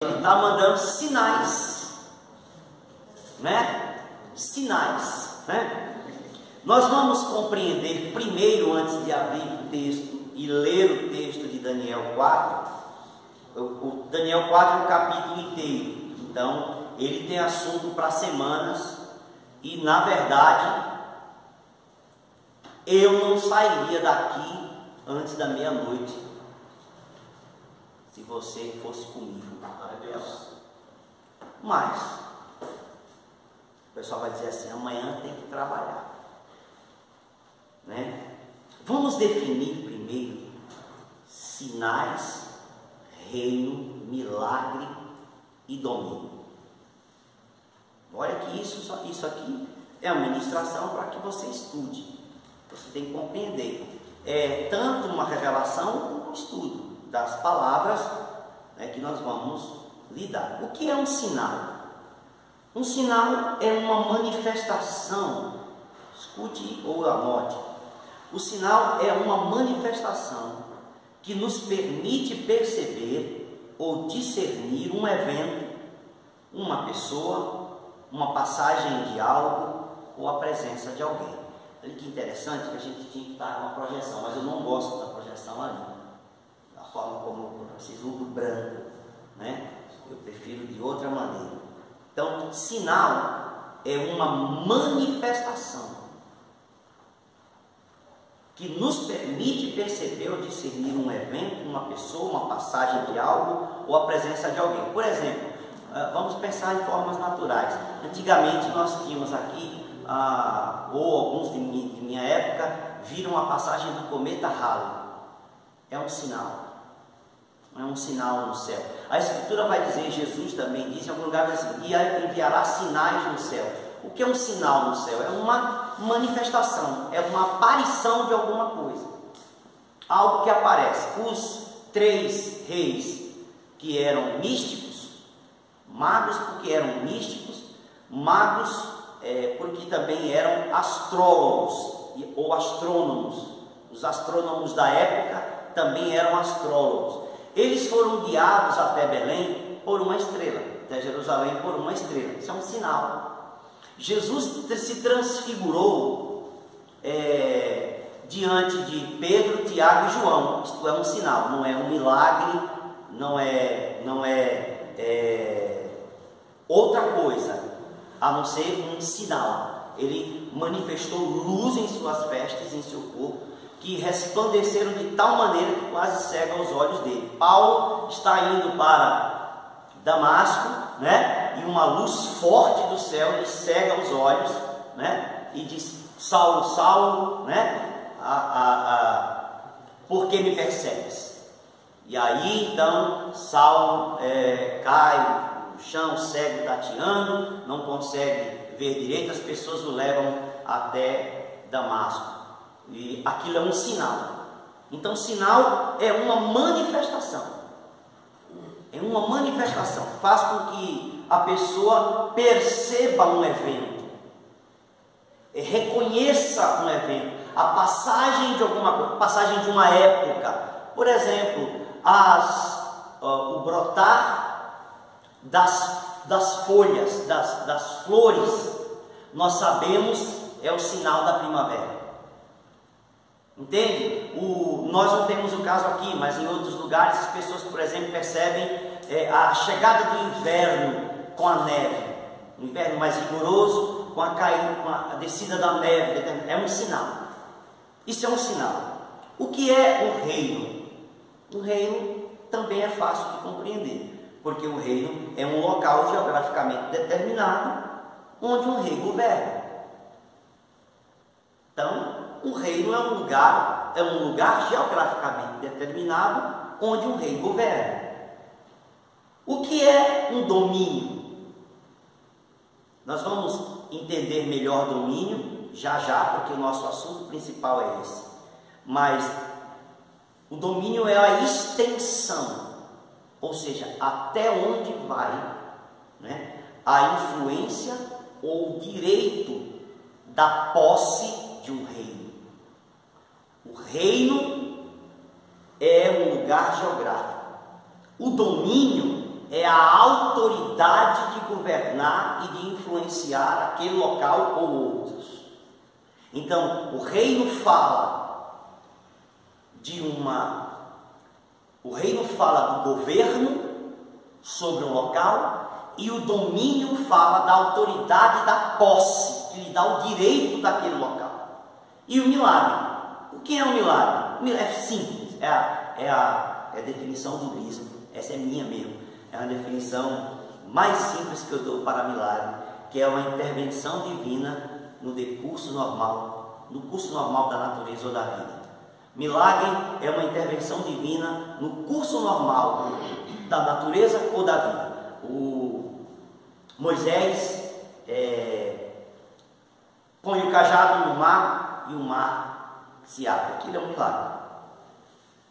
Ele está mandando sinais, né? Sinais, né? Nós vamos compreender primeiro, antes de abrir o texto e ler o texto de Daniel 4. O Daniel 4 é um capítulo inteiro, então ele tem assunto para semanas e, na verdade, eu não sairia daqui antes da meia-noite se você fosse comigo. Mas o pessoal vai dizer assim: amanhã tem que trabalhar, né? Vamos definir primeiro sinais, reino, milagre e domínio. Olha que isso aqui é uma ministração para que você estude. Você tem que compreender. É tanto uma revelação como um estudo das palavras, né, que nós vamos lidar. O que é um sinal? Um sinal é uma manifestação. Escute ou anote. O sinal é uma manifestação que nos permite perceber ou discernir um evento, uma pessoa, uma passagem de algo ou a presença de alguém. Olha que interessante que a gente tinha que estar com uma projeção, mas eu não gosto da projeção ali, da forma como vislumbre branco, né? Eu prefiro de outra maneira. Então, sinal é uma manifestação que nos permite perceber ou discernir um evento, uma pessoa, uma passagem de algo ou a presença de alguém. Por exemplo, vamos pensar em formas naturais. Antigamente nós tínhamos aqui, ou alguns de minha época, viram a passagem do cometa Halley. É um sinal. É um sinal no céu. A Escritura vai dizer, Jesus também diz em algum lugar assim, e enviará sinais no céu. O que é um sinal no céu? É uma manifestação, é uma aparição de alguma coisa. Algo que aparece. Os 3 reis que eram místicos, magos porque eram místicos, magos porque também eram astrólogos ou astrônomos. Os astrônomos da época também eram astrólogos. Eles foram guiados até Belém por uma estrela, até Jerusalém por uma estrela. Isso é um sinal. Jesus se transfigurou diante de Pedro, Tiago e João. Isto é um sinal, não é um milagre, não é outra coisa, a não ser um sinal. Ele manifestou luz em suas vestes, em seu corpo, que resplandeceram de tal maneira que quase cega os olhos dele. Paulo está indo para Damasco, né? E uma luz forte do céu lhe cega os olhos, né? E diz: Saulo, Saulo, né? Por que me persegues? E aí então Saulo cai no chão, cego, tateando, não consegue ver direito. As pessoas o levam até Damasco. E aquilo é um sinal. Então, sinal é uma manifestação. É uma manifestação. Faz com que a pessoa perceba um evento, reconheça um evento, a passagem de alguma coisa, passagem de uma época. Por exemplo, o brotar das folhas, das flores, nós sabemos, é o sinal da primavera. Entende? Nós não temos o caso aqui, mas em outros lugares as pessoas, por exemplo, percebem a chegada do inverno com a neve, um inverno mais rigoroso, com a descida da neve. É um sinal. Isso é um sinal. O que é um reino? Um reino também é fácil de compreender, porque o reino é um local geograficamente determinado onde um rei governa. Então, um reino é um lugar geograficamente determinado onde um rei governa. O que é um domínio? Nós vamos entender melhor domínio já, porque o nosso assunto principal é esse. Mas o domínio é a extensão, ou seja, até onde vai, né, a influência ou o direito da posse de um reino. O reino é um lugar geográfico. O domínio é a autoridade de governar e de influenciar aquele local ou outros. Então, o reino fala o reino fala do governo sobre um local, e o domínio fala da autoridade da posse, que lhe dá o direito daquele local. E o milagre. O que é um milagre? É simples, é a definição do Bispo. Essa é minha mesmo. É a definição mais simples que eu dou para milagre, que é uma intervenção divina no decurso normal, no curso normal da natureza ou da vida. Milagre é uma intervenção divina no curso normal da natureza ou da vida. O Moisés põe o cajado no mar e o mar se abre. Aquilo é um milagre,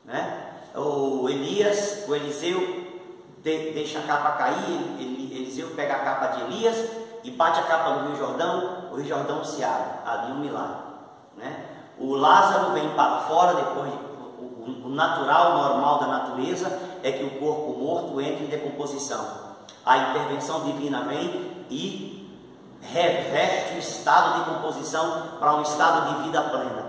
né? O Eliseu deixa a capa cair. Eliseu pega a capa de Elias e bate a capa no Rio Jordão. O Rio Jordão se abre. Ali é um milagre, né? O Lázaro vem para fora depois. O natural, normal da natureza é que o corpo morto entre em decomposição. A intervenção divina vem e reverte o estado de decomposição para um estado de vida plena.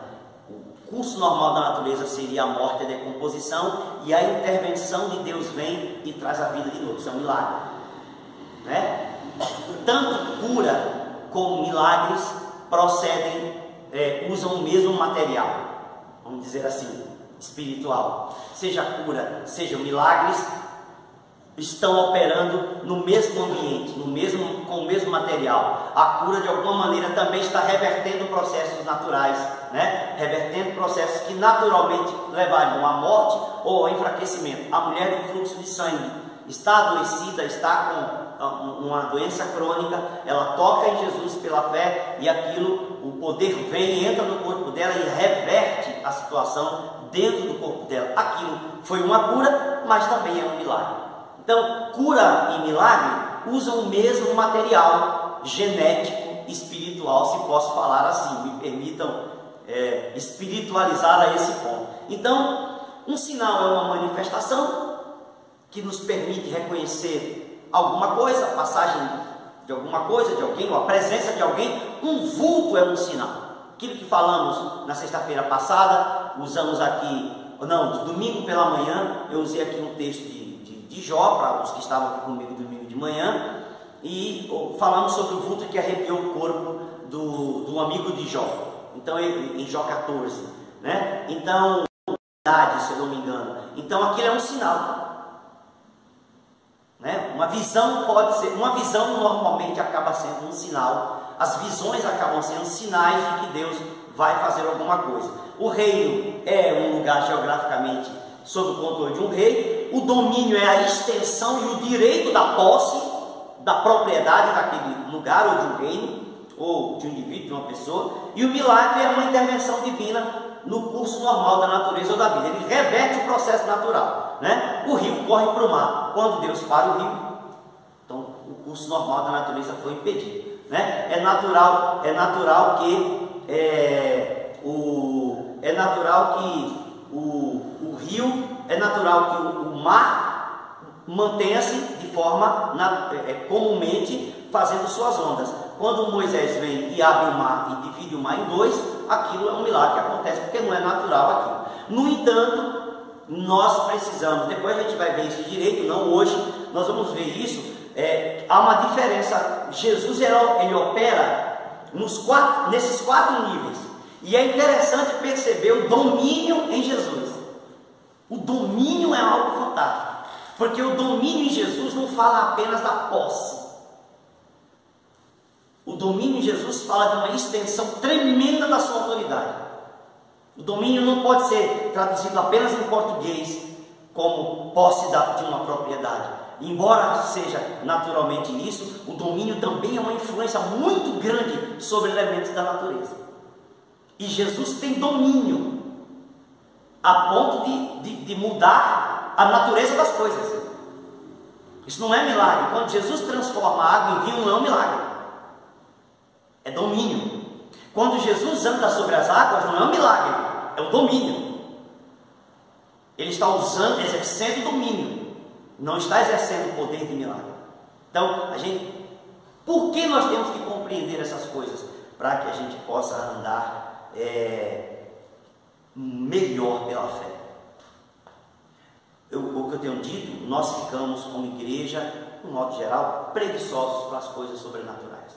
O curso normal da natureza seria a morte e a decomposição, e a intervenção de Deus vem e traz a vida de novo. Isso é um milagre, né? Tanto cura como milagres procedem, usam o mesmo material, vamos dizer assim, espiritual. Seja cura, seja milagres, estão operando no mesmo ambiente, com o mesmo material. A cura de alguma maneira também está revertendo processos naturais, né? Revertendo processos que naturalmente levariam à morte ou ao enfraquecimento. A mulher do fluxo de sangue está adoecida, está com uma doença crônica, ela toca em Jesus pela fé e aquilo, o poder vem, entra no corpo dela e reverte a situação dentro do corpo dela. Aquilo foi uma cura, mas também é um milagre. Então, cura e milagre usam o mesmo material genético, espiritual, se posso falar assim, me permitam espiritualizar a esse ponto. Então, um sinal é uma manifestação que nos permite reconhecer alguma coisa, a passagem de alguma coisa, de alguém, ou a presença de alguém. Um vulto é um sinal. Aquilo que falamos na sexta-feira passada, usamos aqui, domingo pela manhã, eu usei aqui um texto de Jó, para os que estavam aqui comigo domingo de manhã, e falamos sobre o vulto que arrepiou o corpo do amigo de Jó. Então, em Jó 14, né? Então, se eu não me engano. Então, aquilo é um sinal, né? Uma visão normalmente acaba sendo um sinal. As visões acabam sendo sinais de que Deus vai fazer alguma coisa. O reino é um lugar geograficamente sob o controle de um rei. O domínio é a extensão e o direito da posse, da propriedade daquele lugar ou de um reino, ou de um indivíduo, de uma pessoa. E o milagre é uma intervenção divina no curso normal da natureza ou da vida. Ele reverte o processo natural, né? O rio corre para o mar. Quando Deus para o rio, então o curso normal da natureza foi impedido, né? É natural que o rio, é natural que o mar mantenha-se de forma comumente fazendo suas ondas. Quando Moisés vem e abre o mar e divide o mar em dois, aquilo é um milagre que acontece, porque não é natural aquilo. No entanto, nós precisamos, depois a gente vai ver isso direito, não hoje, nós vamos ver isso. Há uma diferença. Jesus ele opera nesses quatro níveis, e é interessante perceber o domínio em Jesus. O domínio é algo fantástico, porque o domínio em Jesus não fala apenas da posse. O domínio em Jesus fala de uma extensão tremenda da sua autoridade. O domínio não pode ser traduzido apenas em português como posse de uma propriedade. Embora seja naturalmente isso, o domínio também é uma influência muito grande sobre elementos da natureza. E Jesus tem domínio a ponto de mudar a natureza das coisas. Isso não é milagre. Quando Jesus transforma a água em vinho, não é um milagre. É domínio. Quando Jesus anda sobre as águas, não é um milagre, é o domínio. Ele está exercendo domínio. não está exercendo o poder de milagre. Então, por que nós temos que compreender essas coisas? Para que a gente possa andar melhor pela fé. O que eu tenho dito, nós ficamos como igreja, de um modo geral, preguiçosos para as coisas sobrenaturais.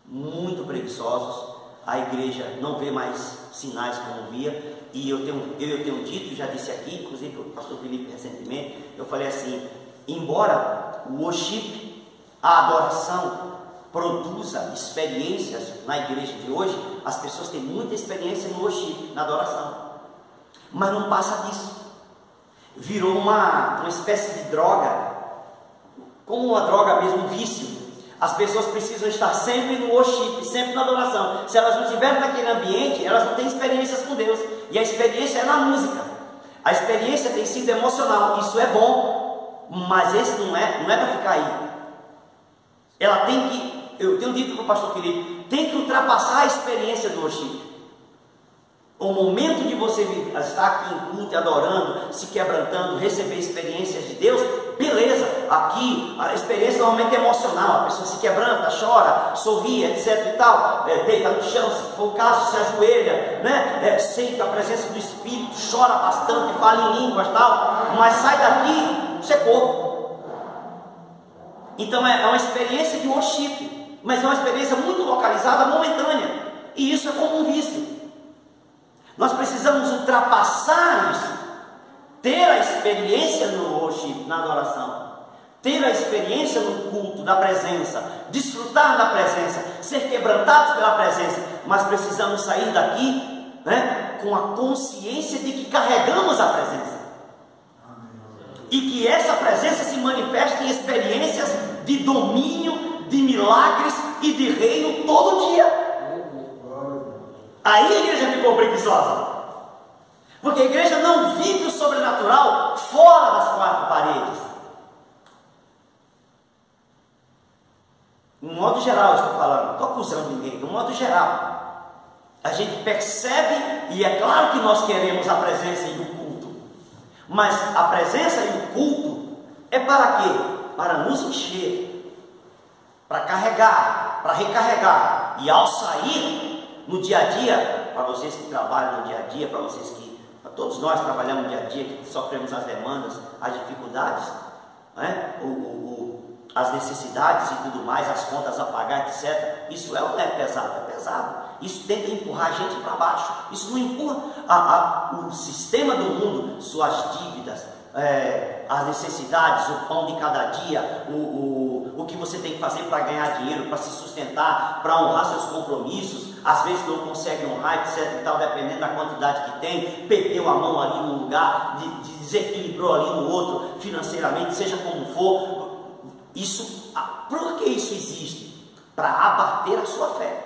Muito preguiçosos. A igreja não vê mais sinais como via. E eu tenho dito, já disse aqui, inclusive o pastor Felipe recentemente, eu falei assim, embora o worship, a adoração, produza experiências na igreja de hoje, as pessoas têm muita experiência no worship, na adoração, mas não passa disso. Virou uma espécie de droga, como uma droga mesmo, um vício. As pessoas precisam estar sempre no worship, sempre na adoração. Se elas não estiverem naquele ambiente, elas não têm experiências com Deus. E a experiência é na música. A experiência tem sido emocional. Isso é bom, mas esse não é para ficar aí. Ela tem que, eu tenho dito para o pastor Felipe, tem que ultrapassar a experiência do worship. O momento de você estar aqui em culto, adorando, se quebrantando, receber experiências de Deus, beleza. Aqui a experiência normalmente é emocional, a pessoa se quebranta, chora, sorri, etc e tal, deita no chão, se for o caso, se ajoelha, né? Sente a presença do Espírito, chora bastante, fala em línguas, tal, mas sai daqui, secou. Então é uma experiência de worship, mas é uma experiência muito localizada, momentânea, e isso é como um vício. Nós precisamos ultrapassar isso, ter a experiência no worship, na adoração, ter a experiência no culto da presença, desfrutar da presença, ser quebrantados pela presença, mas precisamos sair daqui, né, com a consciência de que carregamos a presença. E que essa presença se manifesta em experiências de domínio, de milagres e de reino todo dia. Aí a igreja ficou preguiçosa, porque a igreja não vive o sobrenatural fora das quatro paredes. No modo geral eu estou falando, não estou acusando ninguém, no modo geral. A gente percebe, e é claro que nós queremos a presença e o culto, mas a presença e o culto é para quê? Para nos encher, para carregar, para recarregar, e ao sair no dia a dia, para vocês que trabalham no dia a dia, para todos nós trabalhamos no dia a dia, que sofremos as demandas, as dificuldades, né? As necessidades e tudo mais, as contas a pagar, etc. Isso é pesado, é pesado. Isso tenta empurrar a gente para baixo. Isso não empurra o sistema do mundo, suas dívidas, as necessidades, o pão de cada dia, o que você tem que fazer para ganhar dinheiro, para se sustentar, para honrar seus compromissos. Às vezes não consegue honrar, etc e tal, dependendo da quantidade que tem, perdeu a mão ali num lugar, desequilibrou ali no outro, financeiramente, seja como for. Por que isso existe? Para abater a sua fé.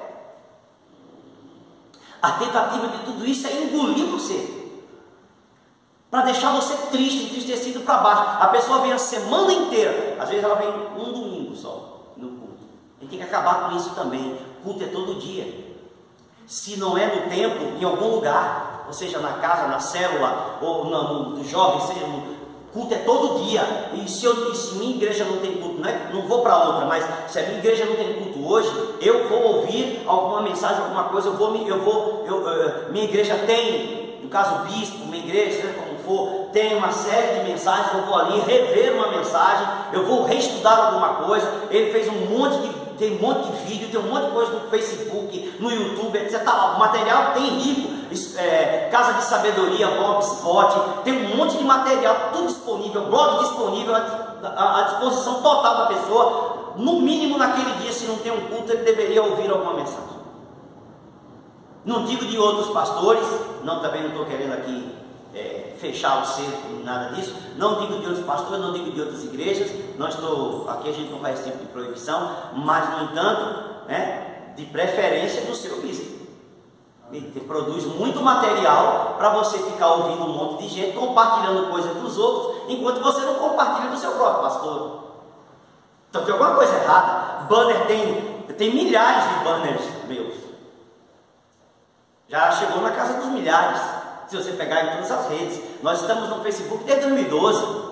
A tentativa de tudo isso é engolir você, para deixar você triste, entristecido para baixo. A pessoa vem a semana inteira, às vezes ela vem um domingo só no culto. A gente tem que acabar com isso também. O culto é todo dia. Se não é no templo, em algum lugar, ou seja, na casa, na célula, ou no jovem, seja no culto, é todo dia. E se minha igreja não tem culto, não vou para outra, mas se a minha igreja não tem culto hoje, eu vou ouvir alguma mensagem, alguma coisa, minha igreja tem, no caso o bispo, minha igreja, seja como for, tem uma série de mensagens, eu vou ali rever uma mensagem, eu vou reestudar alguma coisa. Ele fez tem um monte de vídeo, tem um monte de coisa no Facebook, no YouTube, etc. O material tem rico, Casa de Sabedoria, Blogspot, tem um monte de material, tudo disponível, blog disponível à disposição total da pessoa. No mínimo naquele dia, se não tem um culto, ele deveria ouvir alguma mensagem. Não digo de outros pastores, também não estou querendo aqui fechar o cerco, nada disso. Não digo de outros pastores, não digo de outras igrejas. Aqui a gente não faz esse tipo de proibição, mas no entanto, de preferência do seu bispo. Ele produz muito material para você ficar ouvindo um monte de gente compartilhando coisas dos outros, enquanto você não compartilha do seu próprio pastor. Então tem alguma coisa errada. Banner tem milhares de banners meus. Já chegou na casa dos milhares. Se você pegar em todas as redes, nós estamos no Facebook desde 2012.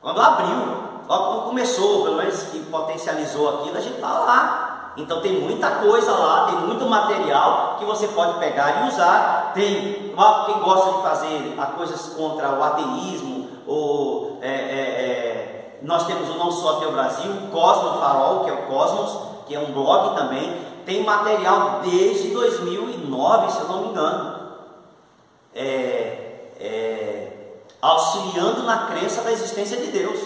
Quando abriu, logo quando começou, pelo menos que potencializou aquilo, a gente está lá. Então tem muita coisa lá, tem muito material que você pode pegar e usar. Tem quem gosta de fazer coisas contra o ateísmo, ou nós temos o Não Sou Ateu Brasil, o Cosmo Farol, que é o Cosmos, que é um blog também. Tem material desde 2009, se eu não me engano, auxiliando na crença da existência de Deus.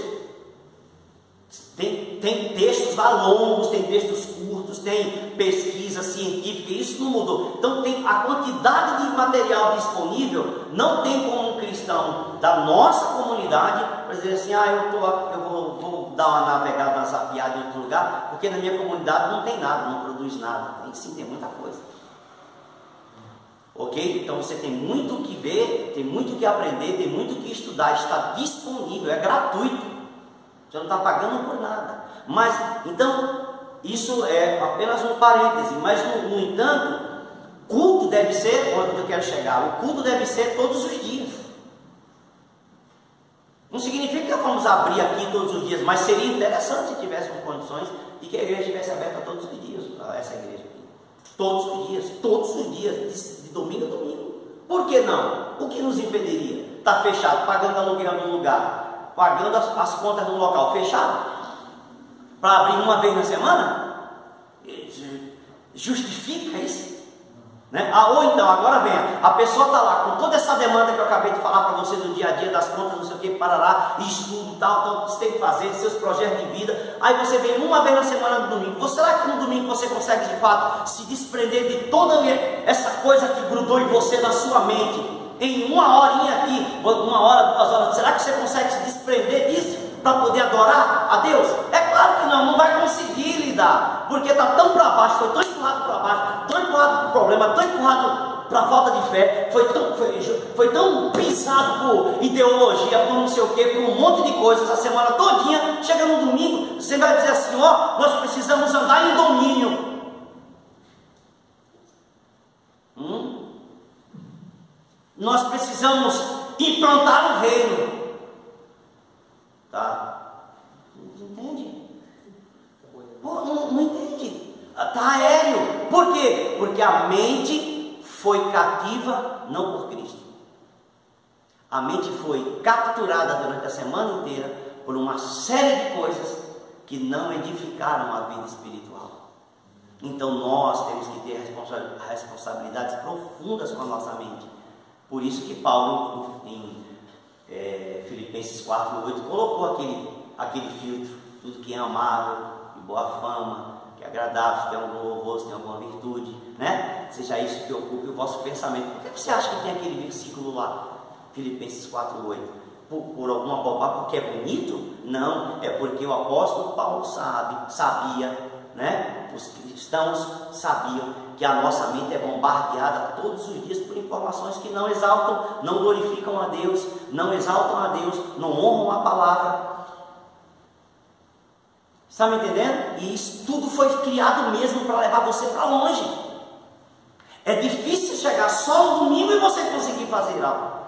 Tem textos lá longos, tem textos curtos, tem pesquisa científica, isso não mudou. Então tem a quantidade de material disponível, não tem como um cristão da nossa comunidade para dizer assim, eu vou dar uma navegada, uma zapiada em outro lugar, porque na minha comunidade não tem nada, não produz nada. Sim, tem muita coisa. Ok? Então você tem muito o que ver, tem muito o que aprender, tem muito o que estudar, está disponível, é gratuito. Você não está pagando por nada. Mas, então, isso é apenas um parêntese. Mas, no entanto, culto deve ser, onde eu quero chegar, o culto deve ser todos os dias. Não significa que vamos abrir aqui todos os dias, mas seria interessante se tivéssemos condições de que a igreja estivesse aberta todos os dias, essa igreja aqui. Todos os dias, de domingo a domingo. Por que não? O que nos impediria? Está fechado, pagando aluguel num lugar, pagando as contas no local fechado, para abrir uma vez na semana? Justifica isso? Né? Ou então, agora vem, a pessoa está lá com toda essa demanda que eu acabei de falar para você do dia a dia, das contas, não sei o que, parará, estudo, tal, você tem que fazer, seus projetos de vida. Aí você vem uma vez na semana no domingo. Será que no domingo você consegue de fato se desprender de toda essa coisa que grudou em você, na sua mente? Em uma horinha aqui, 1 hora, 2 horas, será que você consegue se desprender disso para poder adorar a Deus? É claro que não vai conseguir lidar, porque está tão para baixo, foi tão empurrado para baixo, tão empurrado para o problema, tão empurrado para a falta de fé, foi tão pisado por ideologia, por não sei o que, por um monte de coisas a semana todinha. Chega no domingo, você vai dizer assim, nós precisamos andar em domínio. Nós precisamos implantar o reino. Tá? Entende? Não entende. Está aéreo. Por quê? Porque a mente foi cativa não por Cristo. A mente foi capturada durante a semana inteira por uma série de coisas que não edificaram a vida espiritual. Então nós temos que ter responsabilidades profundas com a nossa mente. Por isso que Paulo, em Filipenses 4:8, colocou aquele filtro, tudo que é amável, de boa fama, que é agradável, se tem algum louvor, se tem alguma virtude, né? Seja isso que ocupe o vosso pensamento. Por que você acha que tem aquele versículo lá, Filipenses 4:8? Por alguma bobagem, porque é bonito? Não, é porque o apóstolo Paulo sabia, né? Os cristãos sabiam que a nossa mente é bombardeada todos os dias por informações que não exaltam, não glorificam a Deus, não exaltam a Deus, não honram a palavra. Está me entendendo? E isso tudo foi criado mesmo para levar você para longe. É difícil chegar só no domingo e você conseguir fazer algo.